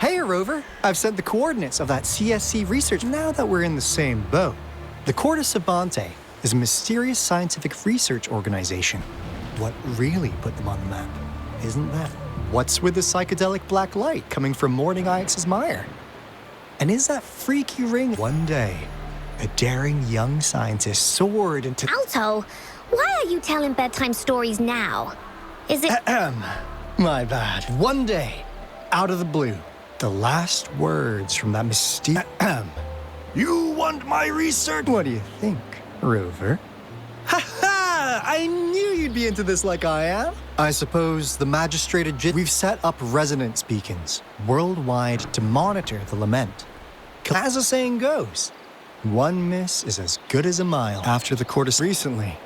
Hey, Rover. I've sent the coordinates of that CSC research. Now that we're in the same boat, the Corte Savante is a mysterious scientific research organization. What really put them on the map isn't that? What's with the psychedelic black light coming from Morning Ix's mire? And is that freaky ring? One day, a daring young scientist soared into... Alto, why are you telling bedtime stories now? Is it... My bad. One day, out of the blue, the last words from that mysterious... You want my research? What do you think, Rover? Ha-ha! I knew you'd be into this like I am. I suppose the magistrate... We've set up resonance beacons worldwide to monitor the lament. As the saying goes, one miss is as good as a mile. After the court recently,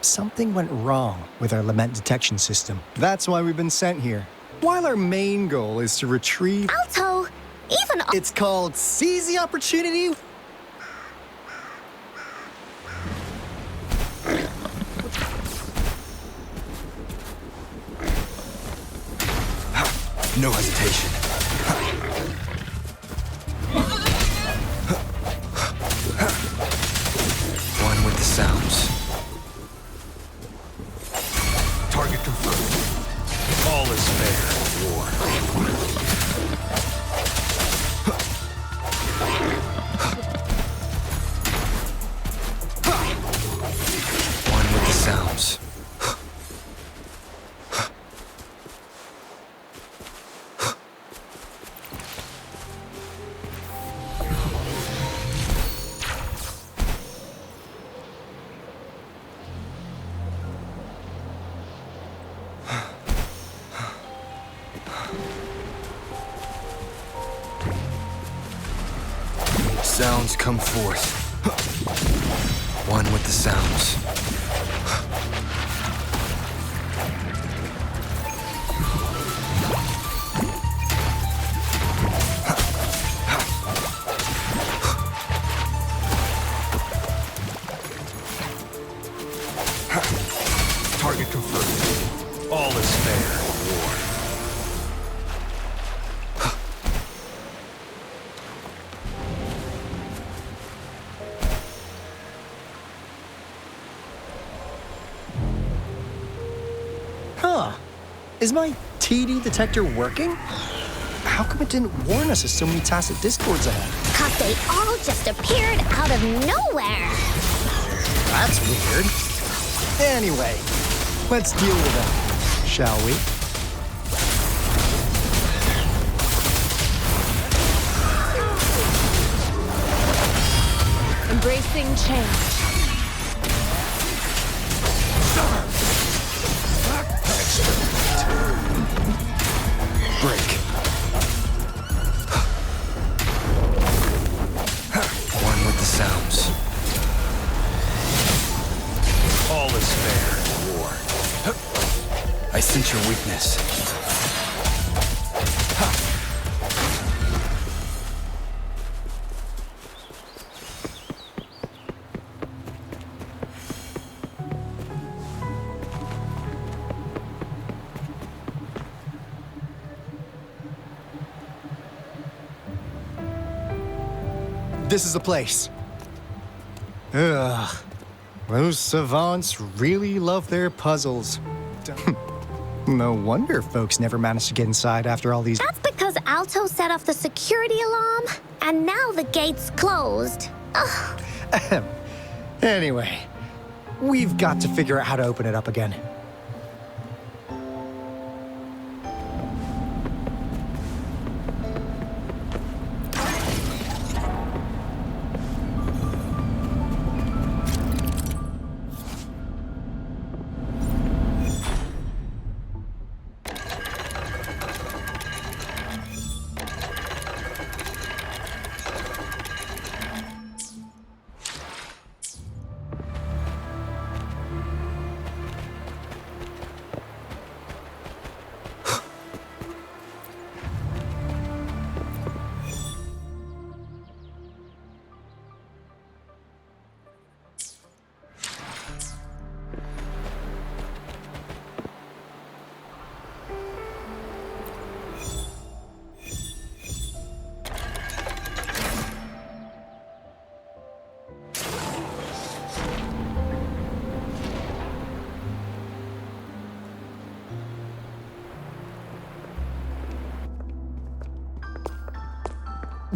something went wrong with our lament detection system. That's why we've been sent here. While our main goal is to retrieve... Alto, even... It's called Seize the Opportunity. No hesitation. One with the sounds. Target confirmed. All is fair. War. One with the sounds. Sounds come forth. One with the sounds. Target confirmed. All is fair. War. Huh. Is my TD detector working? How come it didn't warn us of so many tacit discords ahead? 'Cause they all just appeared out of nowhere. That's weird. Anyway, let's deal with them, shall we? Embracing change. Break. One with the sounds. All is fair. War. I sense your weakness. This is the place. Ugh. Those savants really love their puzzles. No wonder folks never managed to get inside after all these... That's because Alto set off the security alarm, and now the gate's closed. Ugh. Anyway, we've got to figure out how to open it up again.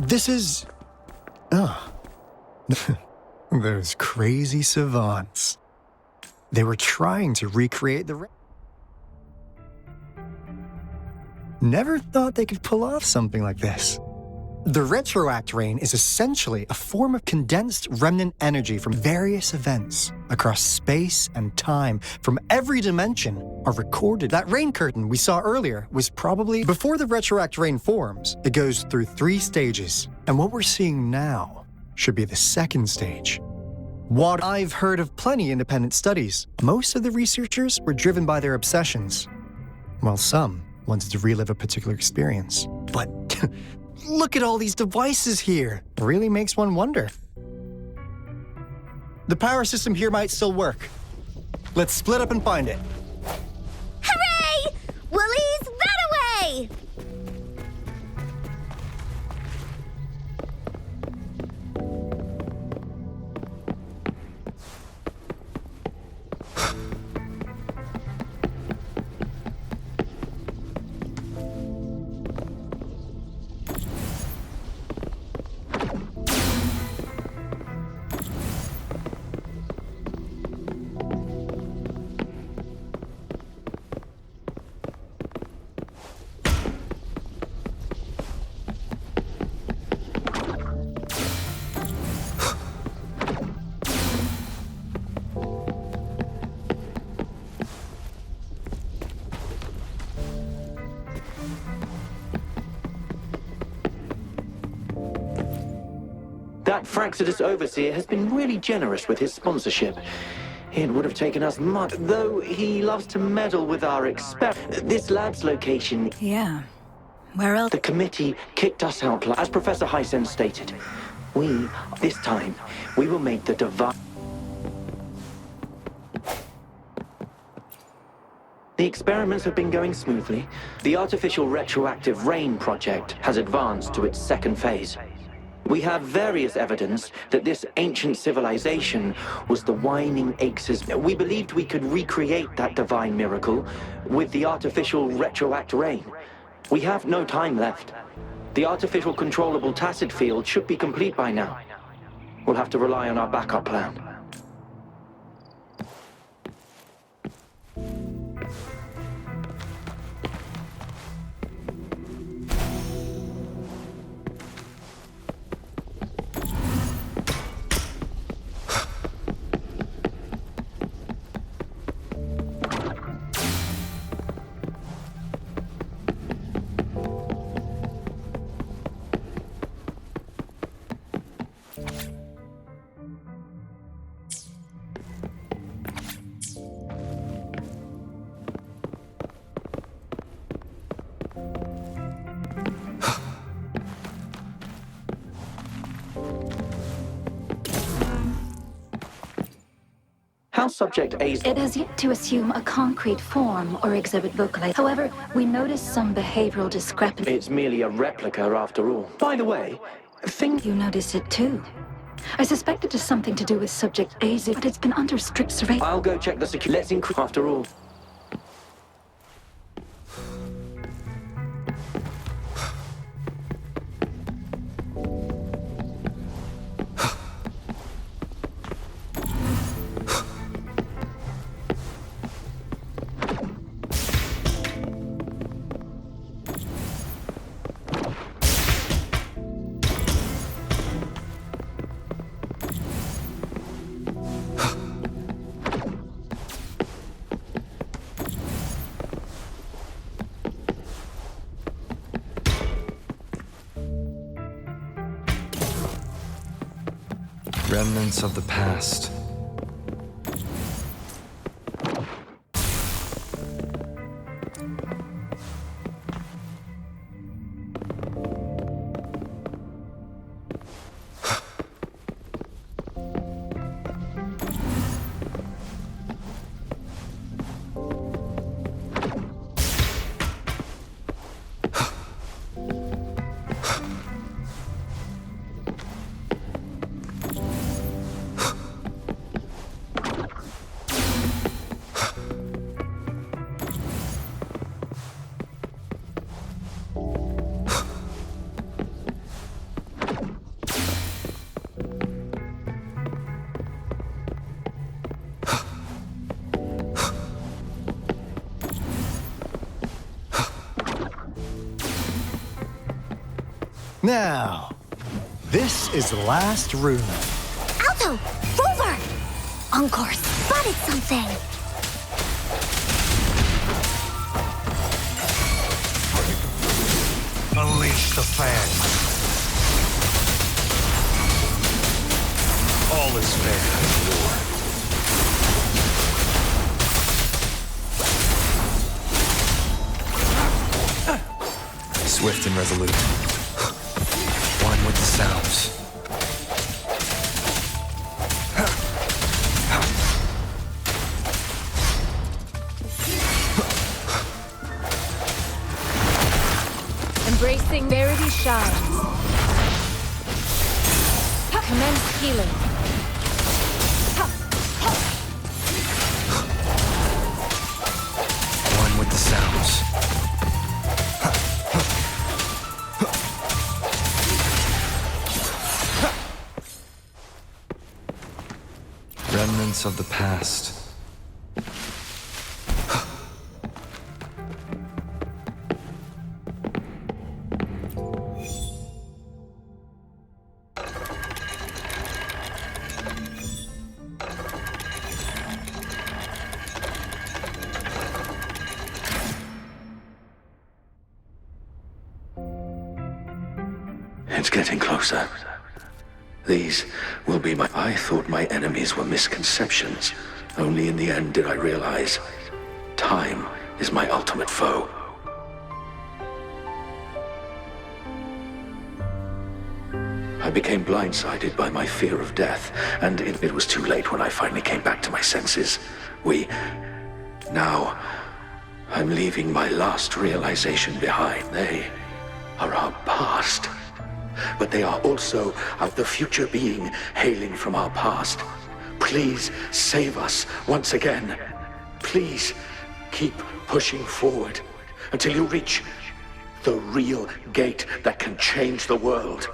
This is... Oh. Those crazy savants. They were trying to recreate the... Never thought they could pull off something like this. The retroact rain is essentially a form of condensed remnant energy from various events across space and time from every dimension are recorded. That rain curtain we saw earlier was probably before the retroact rain forms. It goes through 3 stages, and what we're seeing now should be the second stage. What I've heard of plenty independent studies. Most of the researchers were driven by their obsessions, while some wanted to relive a particular experience. But look at all these devices here. It really makes one wonder. The power system here might still work. Let's split up and find it. Hooray! Woolies, run away! That Fraxidus Overseer has been really generous with his sponsorship. It would have taken us much, though he loves to meddle with our this lab's location. Yeah. Where else? The committee kicked us out, as Professor Hysen stated. This time, we will make the divine... The experiments have been going smoothly. The artificial retroactive rain project has advanced to its second phase. We have various evidence that this ancient civilization was the Whining Aches'. We believed we could recreate that divine miracle with the artificial retroact rain. We have no time left. The artificial controllable tacit field should be complete by now. We'll have to rely on our backup plan. How Subject A's... It has yet to assume a concrete form or exhibit vocalization. However, we noticed some behavioral discrepancy. It's merely a replica after all. By the way, You noticed it too. I suspect it is something to do with Subject AZ, but it's been under strict surveillance. I'll go check the security. Let's increase after all. Remnants of the past. Now, this is the last room. Alto! Rover! Encore spotted something! Unleash the fan. All is fair in war. Swift and resolute. One with the sounds. Embracing Verity shines. Commence healing. One with the sounds. Remnants of the past. It's getting closer. These will be my... I thought my enemies were misconceptions. Only in the end did I realize time is my ultimate foe. I became blindsided by my fear of death, and it was too late when I finally came back to my senses. Now, I'm leaving my last realization behind. They are our past. But they are also of the future being hailing from our past. Please save us once again. Please keep pushing forward until you reach the real gate that can change the world.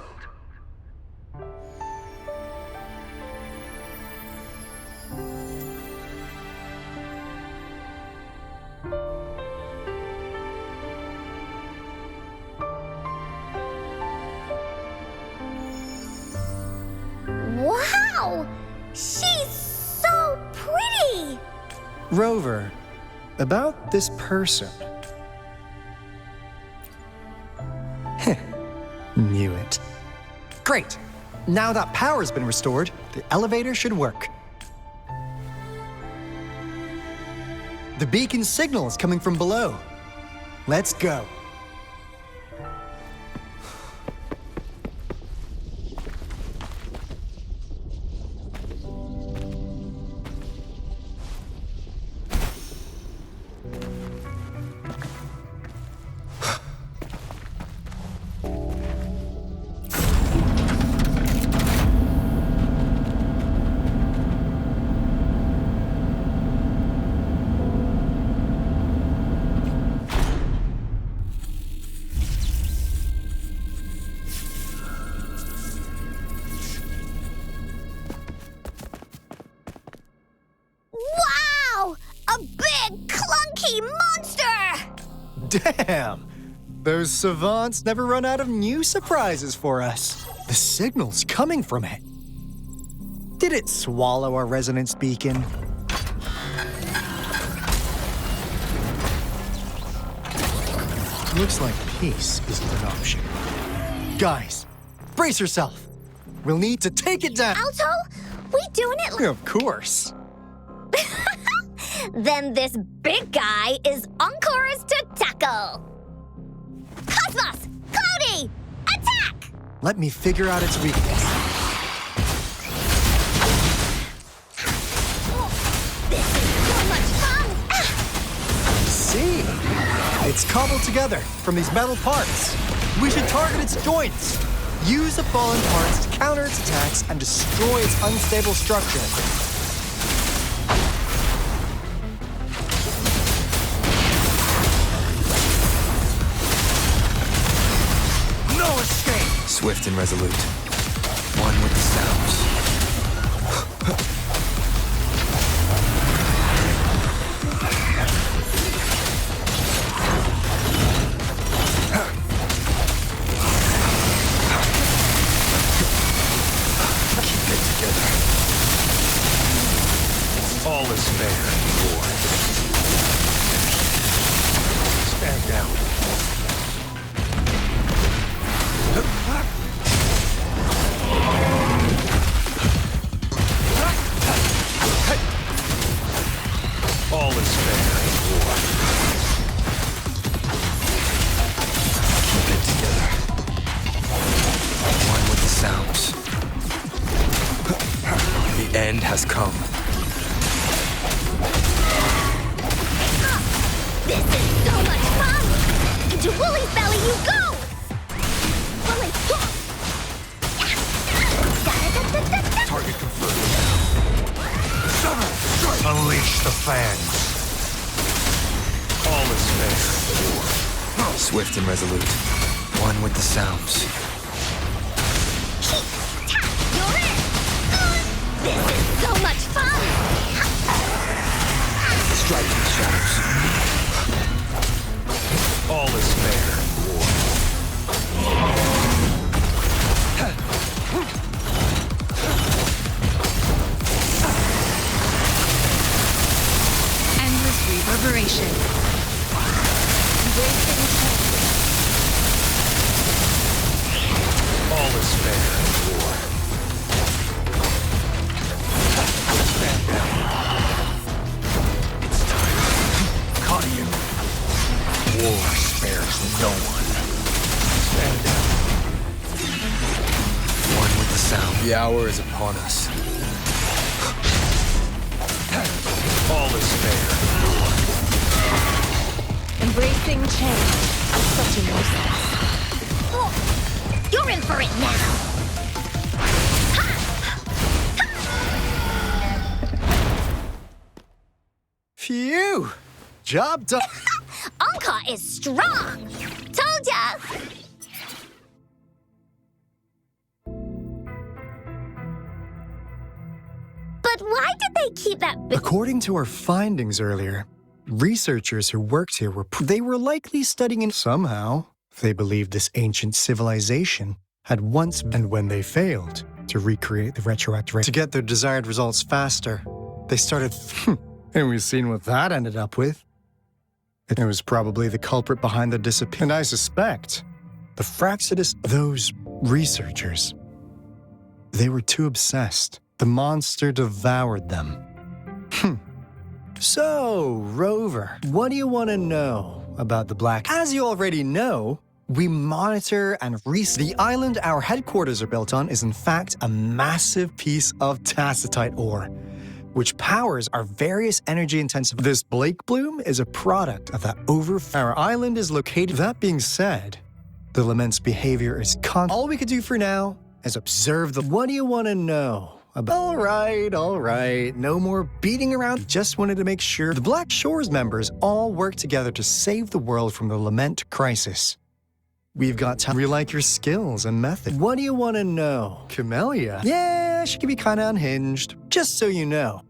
Wow! She's so pretty! Rover, about this person. Knew it. Great! Now that power's been restored, the elevator should work. The beacon signal is coming from below. Let's go. Wow! A big, clunky monster! Damn! Those savants never run out of new surprises for us. The signal's coming from it. Did it swallow our resonance beacon? Looks like peace isn't an option. Guys, brace yourself. We'll need to take it down. Alto? We doing it like... Of course. Then this big guy is Encore's to tackle. Cosmos! Cloudy! Attack! Let me figure out its weakness. This is so much fun! See? It's cobbled together from these metal parts. We should target its joints. Use the fallen parts to counter its attacks and destroy its unstable structure. No escape! Swift and resolute. One with the sounds. is fair, war. Stand down. All is fair, war. Keep it together. One with the sounds. The end has come. This is so much fun! Into Wooly's belly you go! Wooly! Target confirmed. Unleash the fans. All is fair, war. Swift and resolute. One with the sounds. You're in! This is so much fun! Striking shadows. All is fair, war. Endless reverberation. Embracing change. All is fair, war. Stand down. It's time. Caught you. War spares no one. Stand down. One with the sound. The hour is upon us. All is fair, war. Embracing change. Such a nuisance. Oh, you're in for it now! Phew! Job done. Anka is strong! Told ya! But why did they keep that big... According to our findings earlier, researchers who worked here they were likely studying in somehow. They believed this ancient civilization had once, and when they failed to recreate the retroactive to get their desired results faster, they started, and we've seen what that ended up with. It was probably the culprit behind the disappearance. And I suspect the Fraxidus, those researchers, they were too obsessed. The monster devoured them. So, Rover, what do you want to know about the Black? As you already know, we monitor and the island our headquarters are built on is in fact a massive piece of tacitite ore, which powers our various energy-intensive... This Blake Bloom is a product of that Our island is located... That being said, the Lament's behavior is all we could do for now is observe the... What do you want to know about... All right, no more beating around. Just wanted to make sure the Black Shores members all work together to save the world from the Lament crisis. We've got time. We like your skills and method. What do you want to know? Camellia? Yeah, she can be kind of unhinged. Just so you know.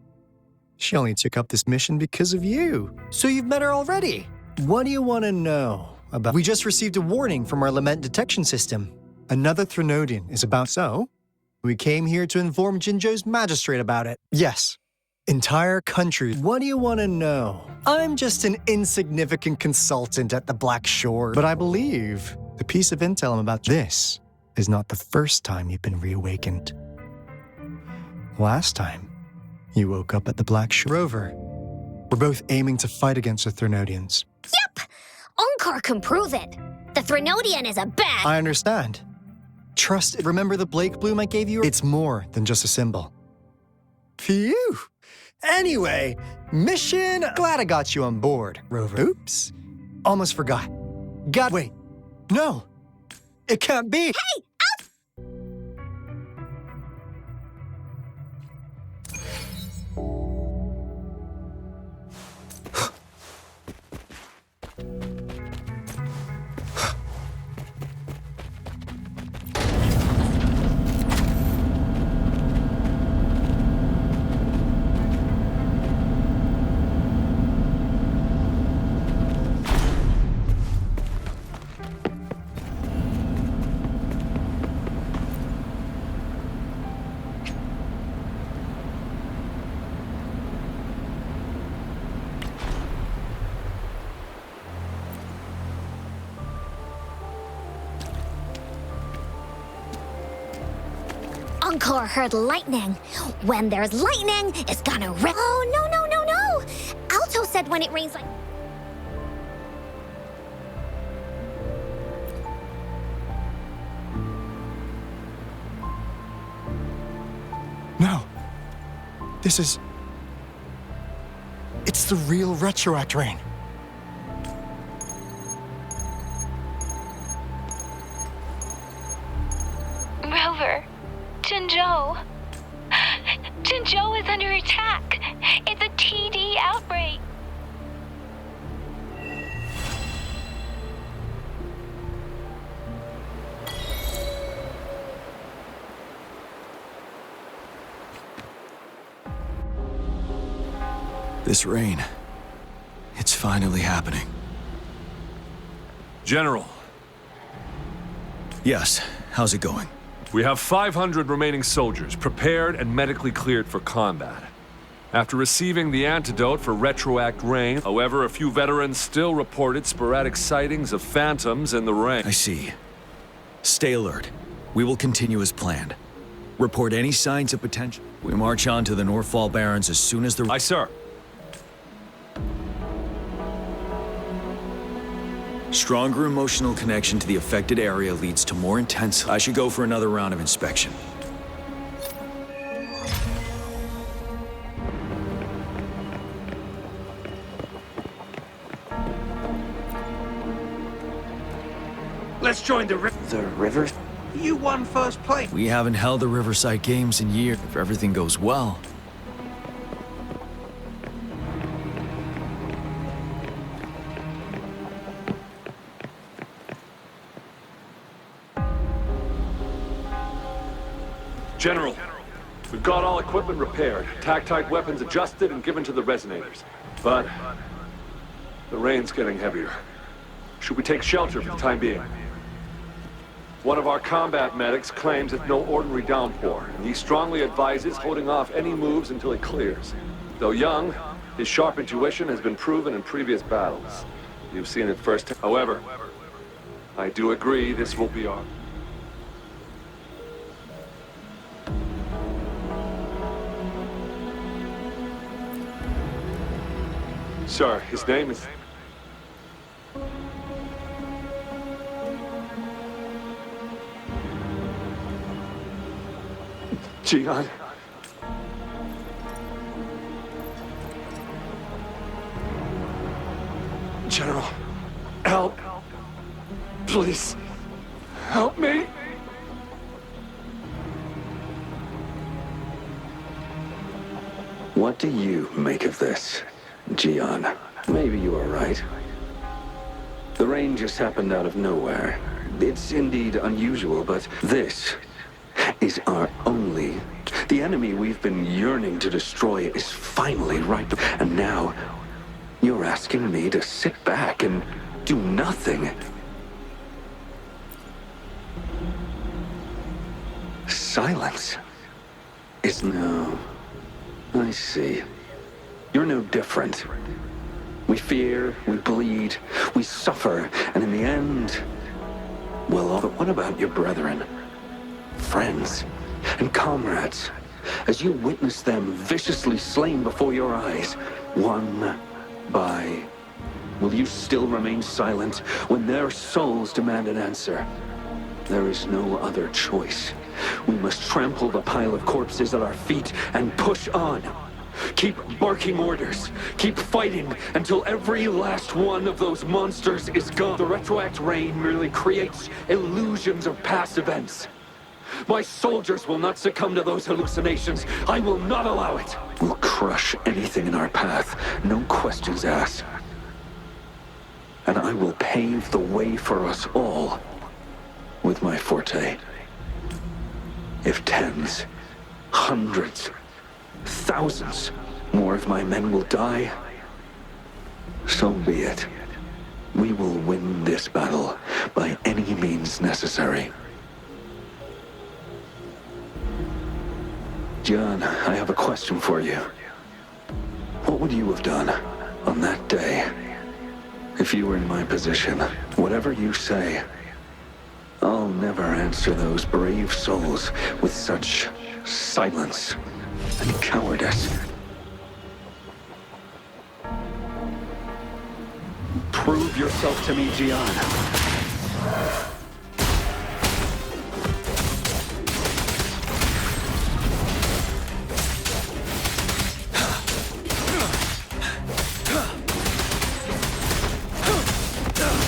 She only took up this mission because of you. So you've met her already. What do you want to know about... We just received a warning from our Lament detection system. Another Threnodian is about... So, we came here to inform Jinjo's magistrate about it. Yes. Entire country. What do you want to know? I'm just an insignificant consultant at the Black Shore, but I believe the piece of intel I'm about... This is not the first time you've been reawakened. Last time, you woke up at the Black Shore. Rover, we're both aiming to fight against the Threnodians. Yep! Onkar can prove it. The Threnodian is a bad... I understand. Trust, remember the Blake Bloom I gave you? It's more than just a symbol. Phew! Anyway, mission... Glad I got you on board, Rover. Oops. Almost forgot. Wait. No. It can't be. Hey! Encore heard lightning. When there's lightning, it's gonna rain. Oh, no, no, no, no! Alto said when it rains like... No. This is... It's the real Retroact rain. Rover, Jinzhou. Jinzhou is under attack. It's a TD outbreak. This rain, it's finally happening. General, Yes, how's it going? we have 500 remaining soldiers prepared and medically cleared for combat. After receiving the antidote for Retroact rain, however, a few veterans still reported sporadic sightings of phantoms in the rain. I see. Stay alert. We will continue as planned. Report any signs of potential. We march on to the Northfall Barrens as soon as the... Aye, sir. Stronger emotional connection to the affected area leads to more intense... I should go for another round of inspection. Let's join the river. The river? You won first place. We haven't held the Riverside Games in years. If everything goes well... General, we've got all equipment repaired, tactite weapons adjusted and given to the resonators. But the rain's getting heavier. Should we take shelter for the time being? One of our combat medics claims it's no ordinary downpour, and he strongly advises holding off any moves until it clears. Though young, his sharp intuition has been proven in previous battles. You've seen it first. However, I do agree this will be our... Sir, his name is... Jian. General, help. Please, help me. What do you make of this, Jian? Maybe you are right. The rain just happened out of nowhere. It's indeed unusual, but this is our only... The enemy we've been yearning to destroy is finally right. And now, you're asking me to sit back and do nothing. Silence is no... I see. You're no different. We fear, we bleed, we suffer, and in the end... Well, but what about your brethren? Friends and comrades, as you witness them viciously slain before your eyes, one by... Will you still remain silent when their souls demand an answer? There is no other choice. We must trample the pile of corpses at our feet and push on. Keep barking orders. Keep fighting until every last one of those monsters is gone. The Retroact rain merely creates illusions of past events. My soldiers will not succumb to those hallucinations. I will not allow it. We'll crush anything in our path, no questions asked. And I will pave the way for us all with my forte. If tens, hundreds, thousands more of my men will die, so be it. We will win this battle by any means necessary. John, I have a question for you. What would you have done on that day if you were in my position? Whatever you say, I'll never answer those brave souls with such silence, and cowardice. Prove yourself to me, Gian.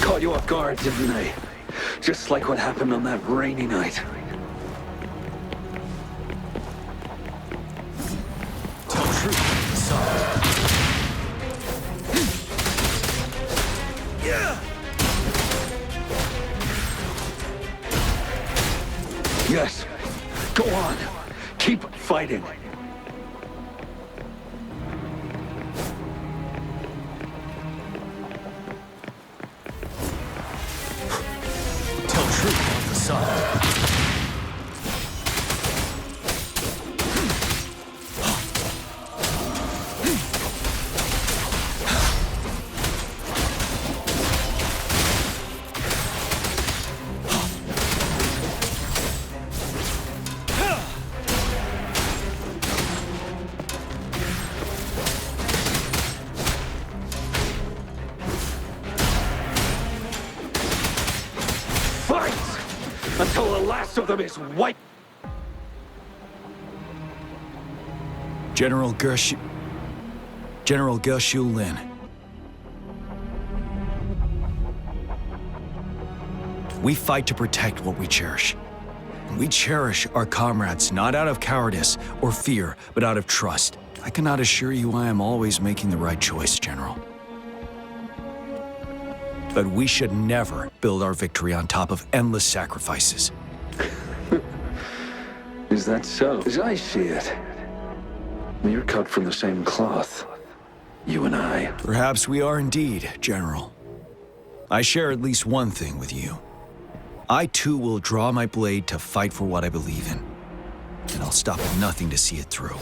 Caught you off guard, didn't they? Just like what happened on that rainy night. Tell truth, son. Yes. Go on. Keep fighting. Tell truth, the sun. Until the last of them is wiped. General Gershu Lin. We fight to protect what we cherish. And we cherish our comrades not out of cowardice or fear, but out of trust. I cannot assure you I am always making the right choice, General. But we should never build our victory on top of endless sacrifices. Is that so? As I see it, we're cut from the same cloth. You and I. Perhaps we are indeed, General. I share at least one thing with you. I too will draw my blade to fight for what I believe in. And I'll stop at nothing to see it through.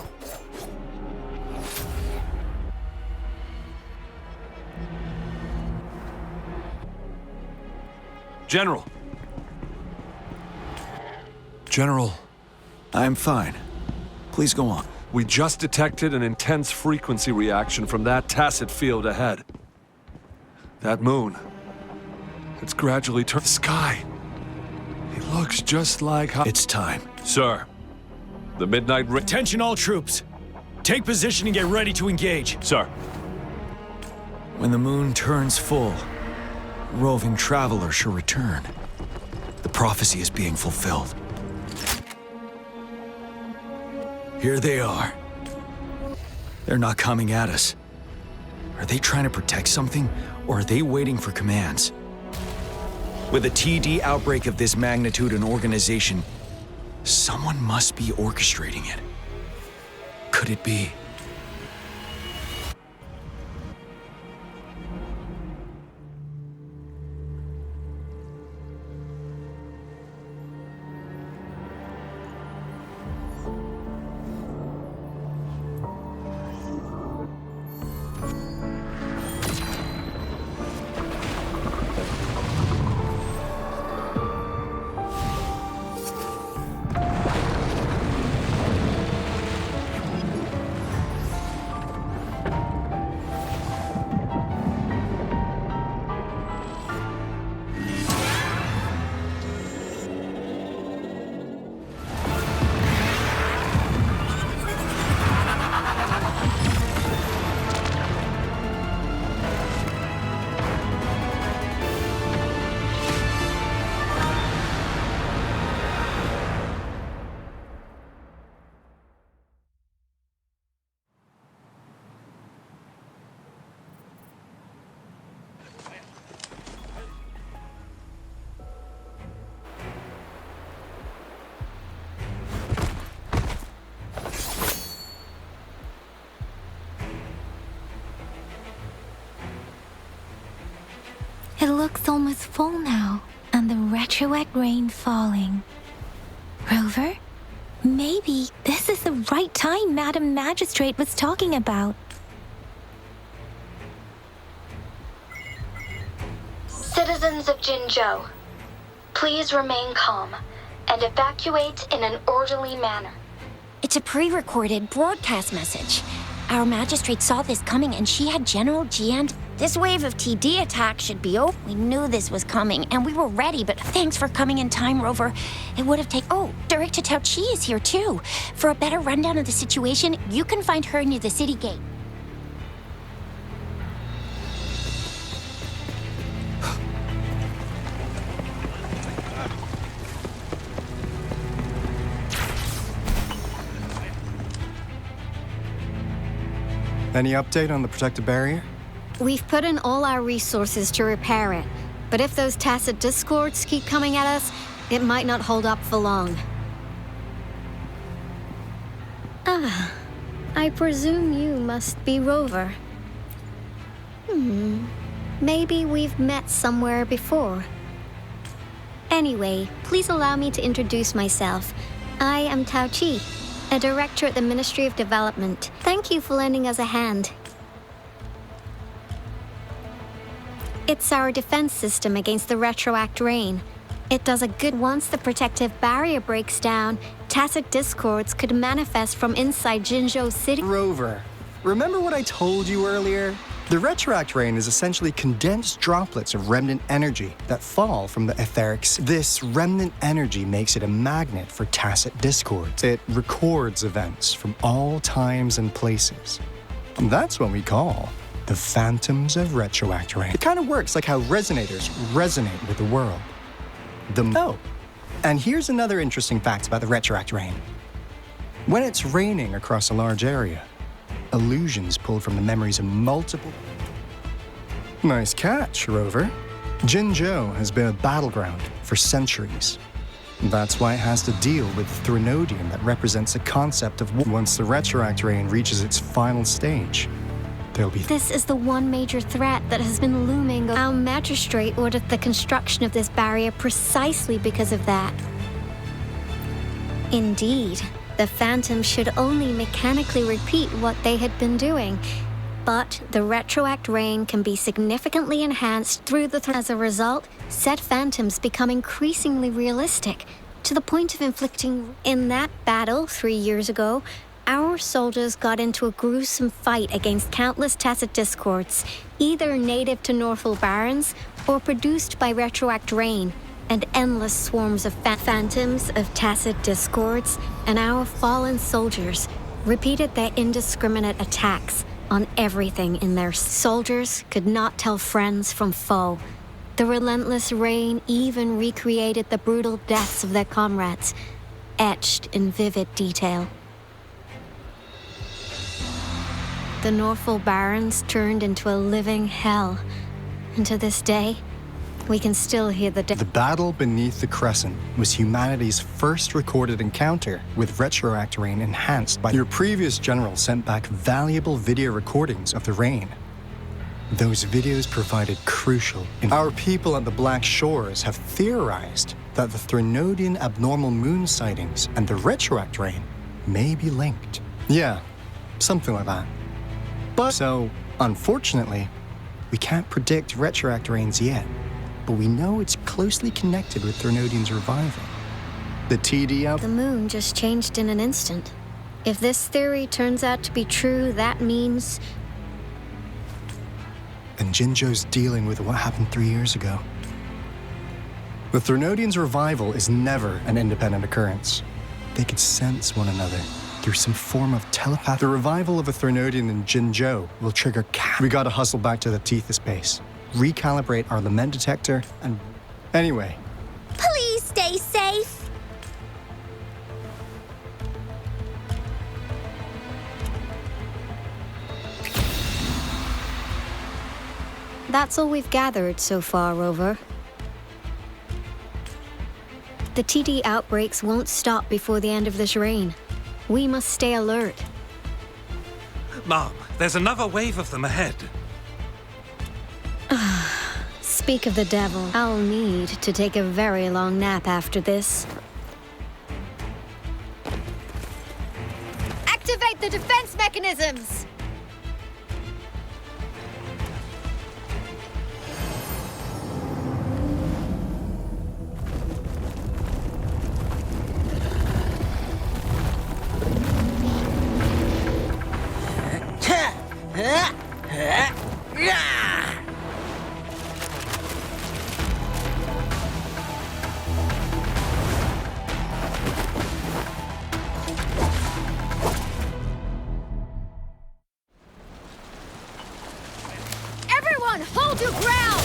General. General. I'm fine. Please go on. We just detected an intense frequency reaction from that tacit field ahead. That moon. It's gradually turned the sky. It looks just like how— It's time. Sir. The midnight— Attention all troops! Take position and get ready to engage. Sir. When the moon turns full, roving travelers shall return. The prophecy is being fulfilled. Here they are. They're not coming at us. Are they trying to protect something, or are they waiting for commands? With a TD outbreak of this magnitude and organization, someone must be orchestrating it. Could it be? It looks almost full now, and the retroact rain falling. Rover? Maybe this is the right time Madam Magistrate was talking about. Citizens of Jinzhou, please remain calm and evacuate in an orderly manner. It's a pre-recorded broadcast message. Our magistrate saw this coming and she had General GM. This wave of TD attack should be over. We knew this was coming and we were ready, but thanks for coming in time, Rover. It would have taken... Oh, Director Tao Chi is here too. For a better rundown of the situation, you can find her near the city gate. Any update on the protective barrier? We've put in all our resources to repair it. But if those tacit discords keep coming at us, it might not hold up for long. Ah, I presume you must be Rover. Maybe we've met somewhere before. Anyway, please allow me to introduce myself. I am Tao Chi, a director at the Ministry of Development. Thank you for lending us a hand. It's our defense system against the retroact rain. It does a good once the protective barrier breaks down. Tacit discords could manifest from inside Jinzhou City. Rover, remember what I told you earlier? The retroact rain is essentially condensed droplets of remnant energy that fall from the etherics. This remnant energy makes it a magnet for tacit discords. It records events from all times and places. And that's what we call the phantoms of retroact rain. It kind of works like how resonators resonate with the world. Oh, and here's another interesting fact about the retroact rain. When it's raining across a large area, illusions pulled from the memories of multiple... Nice catch, Rover. Jinzhou has been a battleground for centuries. That's why it has to deal with the Threnodium that represents a concept of... Once the retroact rain reaches its final stage, there'll be... This is the one major threat that has been looming. Our magistrate ordered the construction of this barrier precisely because of that. Indeed, the Phantoms should only mechanically repeat what they had been doing. But the retroact rain can be significantly enhanced through the... As a result, said Phantoms become increasingly realistic, to the point of inflicting... In that battle 3 years ago, our soldiers got into a gruesome fight against countless tacit discords, either native to Northal Barrens or produced by retroact rain, and endless swarms of phantoms of tacit discords, and our fallen soldiers repeated their indiscriminate attacks on everything in their... Soldiers could not tell friends from foe. The relentless rain even recreated the brutal deaths of their comrades, etched in vivid detail. The Northal Barrens turned into a living hell, and to this day, we can still hear the... The battle beneath the Crescent was humanity's first recorded encounter with retroact rain enhanced by... Your previous general sent back valuable video recordings of the rain. Those videos provided crucial... Our people at the Black Shores have theorized that the Threnodian abnormal moon sightings and the retroact rain may be linked. Yeah, something like that. But so, unfortunately, we can't predict retroact rains yet. But we know it's closely connected with Threnodian's revival. The TD out... The moon just changed in an instant. If this theory turns out to be true, that means... And Jinzhou's dealing with what happened 3 years ago. The Threnodian's revival is never an independent occurrence. They could sense one another through some form of telepathy. The revival of a Threnodian in Jinzhou will trigger... We gotta hustle back to the Tethys base. Recalibrate our lament detector, and... Anyway. Please stay safe. That's all we've gathered so far, Rover. The TD outbreaks won't stop before the end of this rain. We must stay alert. Mom, there's another wave of them ahead. Speak of the devil, I'll need to take a very long nap after this. Activate the defense mechanisms! Everyone, hold your ground!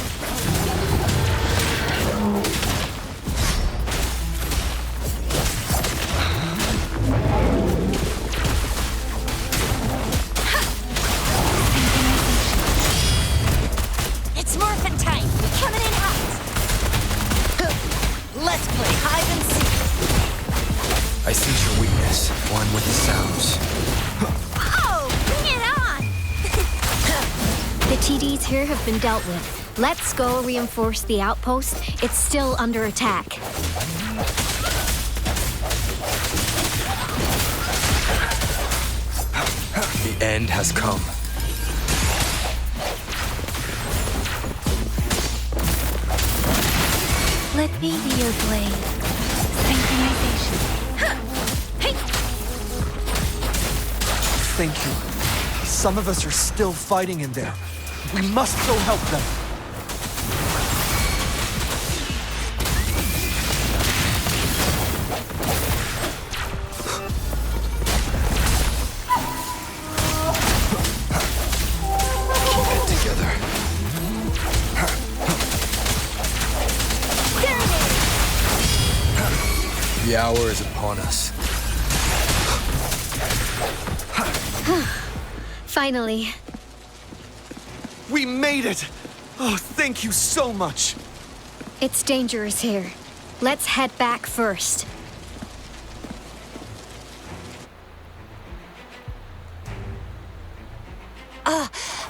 It's morphin' time. We're coming in hot. Let's play hide and seek. I sense your weakness. One with the sounds. Oh, bring it on! The TDs here have been dealt with. Let's go reinforce the outpost. It's still under attack. The end has come. Let me be your blade. Synchronization. Thank you. Some of us are still fighting in there. We must go help them. Keep it together. The hour is upon us. Finally. We made it! Oh, thank you so much! It's dangerous here. Let's head back first.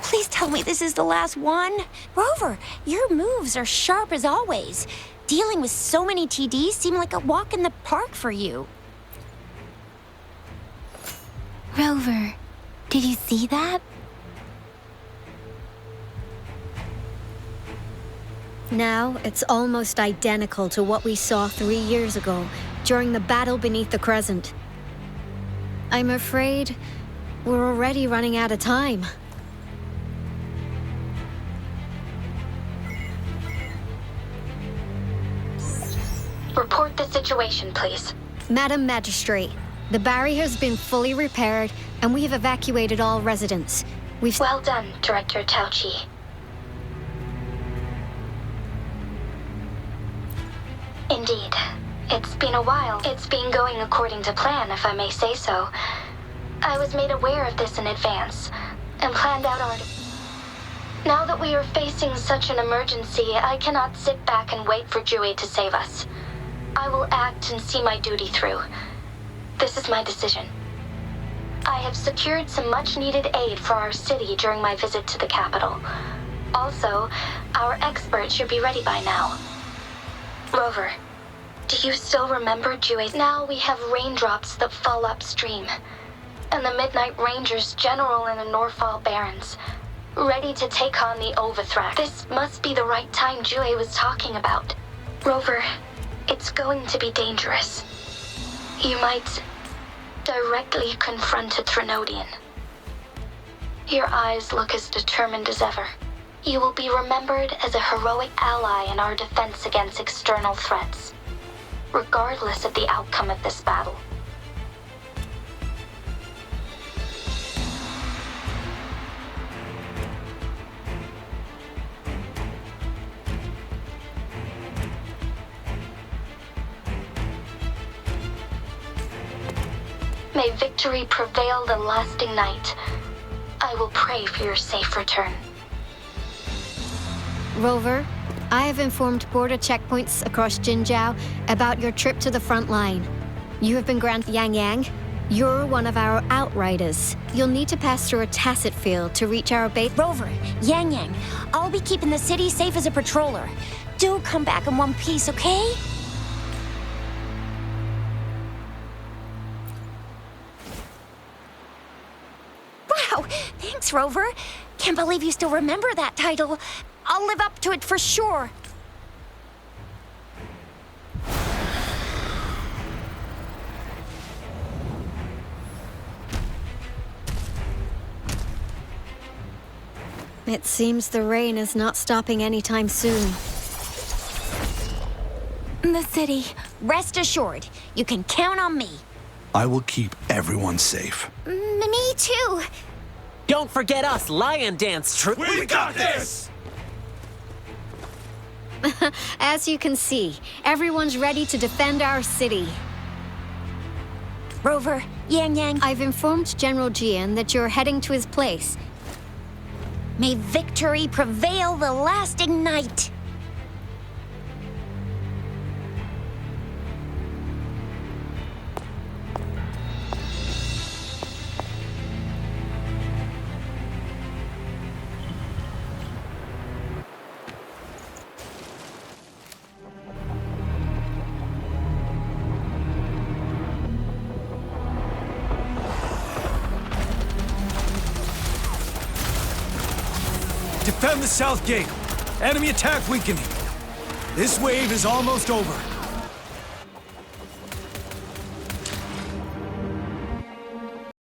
Please tell me this is the last one. Rover, your moves are sharp as always. Dealing with so many TDs seemed like a walk in the park for you. Rover, did you see that? Now, it's almost identical to what we saw 3 years ago, during the battle beneath the Crescent. I'm afraid we're already running out of time. Report the situation, please. Madam Magistrate, the barrier has been fully repaired, and we have evacuated all residents. We've... Well done, Director Tauchi. Indeed. It's been a while. It's been going according to plan, if I may say so. I was made aware of this in advance, and planned out our... Now that we are facing such an emergency, I cannot sit back and wait for Jue to save us. I will act and see my duty through. This is my decision. I have secured some much-needed aid for our city during my visit to the capital. Also, our experts should be ready by now. Rover, do you still remember Jue's? Now we have raindrops that fall upstream, and the Midnight Rangers general in the Norfall Barrens, ready to take on the Overthrak. This must be the right time Jue was talking about. Rover, it's going to be dangerous. You might directly confront a Trinodian. Your eyes look as determined as ever. You will be remembered as a heroic ally in our defense against external threats, regardless of the outcome of this battle. May victory prevail the lasting night. I will pray for your safe return. Rover, I have informed border checkpoints across Jinzhou about your trip to the front line. You have been granted Yang Yang. You're one of our outriders. You'll need to pass through a tacit field to reach our base. Rover, Yang Yang, I'll be keeping the city safe as a patroller. Do come back in one piece, okay? Wow, thanks, Rover. Can't believe you still remember that title. I'll live up to it for sure. It seems the rain is not stopping anytime soon. The city. Rest assured, you can count on me. I will keep everyone safe. Me too. Don't forget us, Lion Dance Troop. We got this! As you can see, everyone's ready to defend our city. Rover, Yang Yang. I've informed General Jian that you're heading to his place. May victory prevail the lasting night. Defend the south gate. Enemy attack weakening. This wave is almost over.